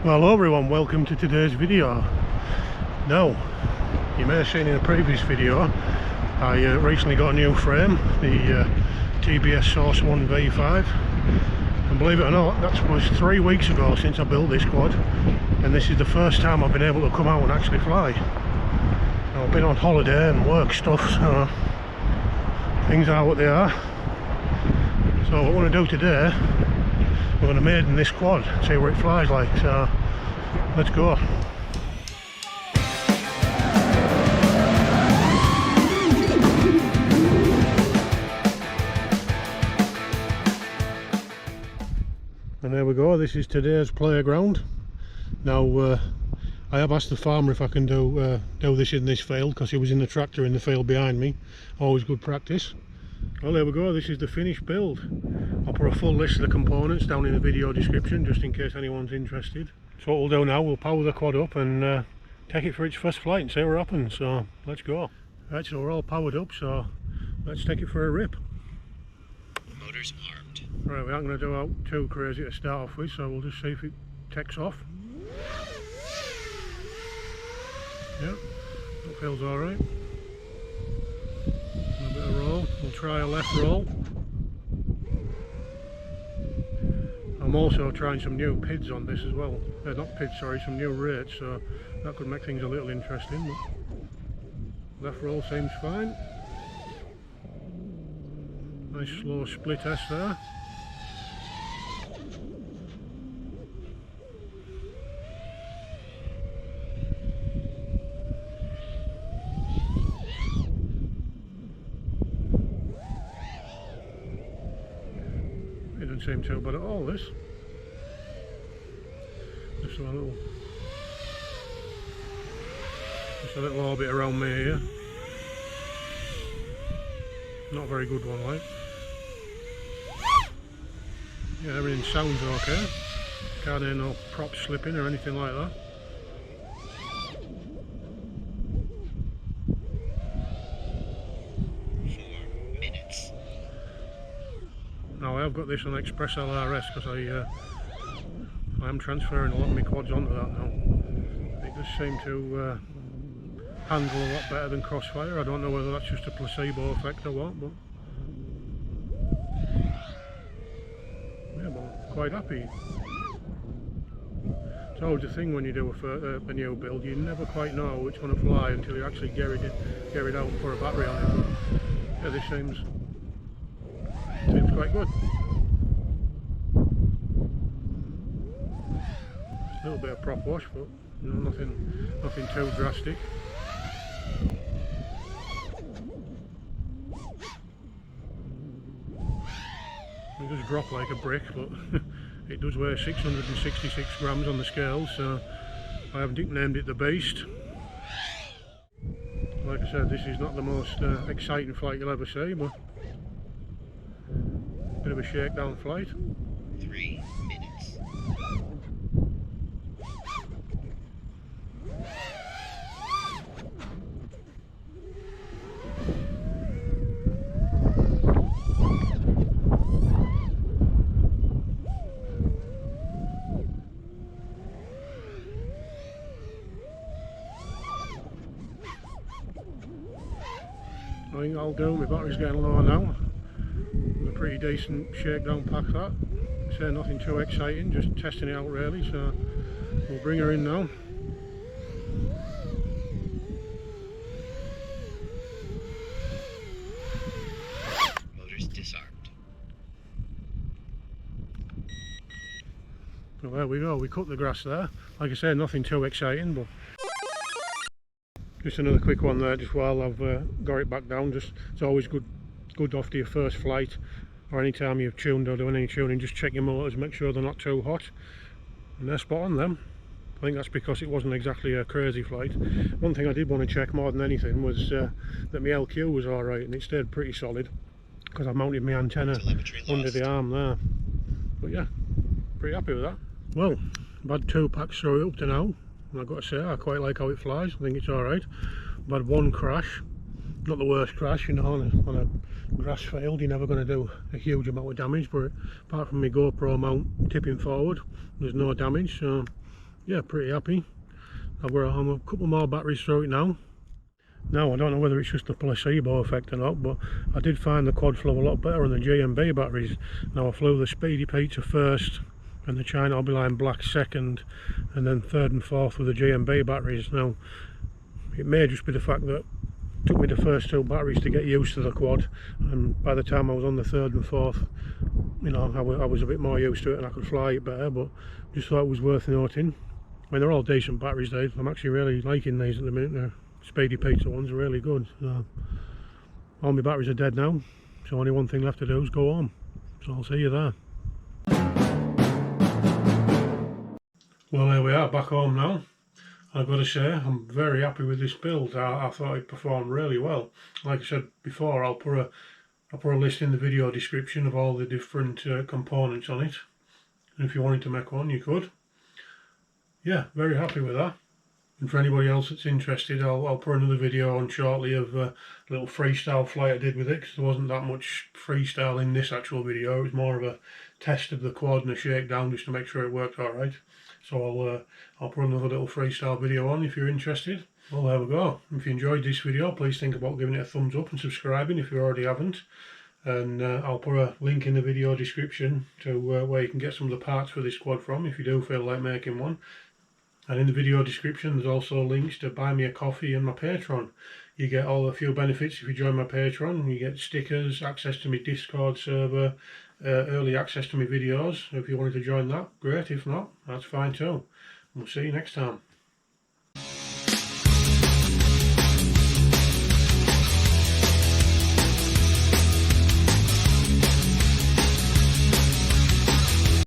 Well, hello everyone, welcome to today's video. Now, you may have seen in a previous video I recently got a new frame, the TBS Source 1 V5, and believe it or not, that was 3 weeks ago since I built this quad, and this is the first time I've been able to come out and actually fly. Now, I've been on holiday and work stuff, so things are what they are. So what I want to do today, we're going to maiden this quad, see where it flies like, so let's go. And there we go, this is today's playground. Now I have asked the farmer if I can do this in this field, because he was in the tractor in the field behind me. Always good practice. Well, there we go, this is the finished build. I'll put a full list of the components down in the video description just in case anyone's interested. So what we'll do now, we'll power the quad up and take it for its first flight and see what happens. So let's go. Right, so we're all powered up, so let's take it for a rip. Motors armed. Right, we aren't going to do out too crazy to start off with, so we'll just see if it takes off. Yep, that feels alright. A bit of roll, we'll try a left roll. I'm also trying some new PIDs on this as well. Not PIDs, sorry, some new rates, so that could make things a little interesting. But left roll seems fine. Nice slow split S there. It doesn't seem too bad at all, this. Just a little orbit around me here. Not a very good one, like. Yeah, everything sounds okay. Can't hear no props slipping or anything like that. Now I have got this on Express LRS because I am transferring a lot of my quads onto that now. It does seem to handle a lot better than Crossfire. I don't know whether that's just a placebo effect or what, but yeah, but quite happy. It's always the thing when you do a new build, you never quite know which one to fly until you actually get it out and put a battery on it. But yeah, this seems quite good. A little bit of prop wash, but you know, nothing too drastic. It does drop like a brick, but it does weigh 666 grams on the scale, so I haven't named it the Beast. Like I said, this is not the most exciting flight you'll ever see, but bit of a shakedown flight. 3 minutes. I think I'll do. My battery's getting low now. A pretty decent shakedown pack that. Say nothing too exciting, just testing it out really, so we'll bring her in now. Motors disarmed. Well, there we go, we cut the grass there. Like I said, nothing too exciting, but just another quick one there just while I've got it back down. Just it's always good after your first flight, or any time you've tuned or doing any tuning, just check your motors, make sure they're not too hot, and they're spot on them. I think that's because it wasn't exactly a crazy flight. One thing I did want to check more than anything was that my LQ was alright, and it stayed pretty solid because I mounted my antenna under the arm there. But yeah, pretty happy with that. Well, I've had 2 packs through it up to now, and I've got to say I quite like how it flies. I think it's alright. I've had 1 crash, not the worst crash, you know, on a grass field you're never going to do a huge amount of damage, but apart from my GoPro mount tipping forward, there's no damage, so yeah, pretty happy. I'm a couple more batteries through it now. Now I don't know whether it's just the placebo effect or not, but I did find the quad flow a lot better on the G&B batteries. Now I flew the Speedy Pizza first and the China Hobby Line Black second, and then third and fourth with the G&B batteries. Now it may just be the fact that it took me the first two batteries to get used to the quad, and by the time I was on the third and fourth, you know, I was a bit more used to it and I could fly it better. But just thought it was worth noting. I mean, they're all decent batteries, Dave. I'm actually really liking these at the minute. The Speedy Pizza ones are really good. So, all my batteries are dead now, so only one thing left to do is go home. So I'll see you there. Well, there we are, back home now. I've got to say, I'm very happy with this build. I thought it performed really well. Like I said before, I'll put a list in the video description of all the different components on it. And if you wanted to make one, you could. Yeah, very happy with that. And for anybody else that's interested, I'll put another video on shortly of a little freestyle flight I did with it, because there wasn't that much freestyle in this actual video. It was more of a test of the quad and a shakedown just to make sure it worked alright. So I'll put another little freestyle video on if you're interested. Well, there we go. If you enjoyed this video, please think about giving it a thumbs up and subscribing if you already haven't. And I'll put a link in the video description to where you can get some of the parts for this quad from if you do feel like making one. And in the video description there's also links to buy me a coffee and my patron. You get all a few benefits if you join my patron. You get stickers, access to my Discord server, early access to my videos. If you wanted to join that, great. If not, that's fine too. We'll see you next time.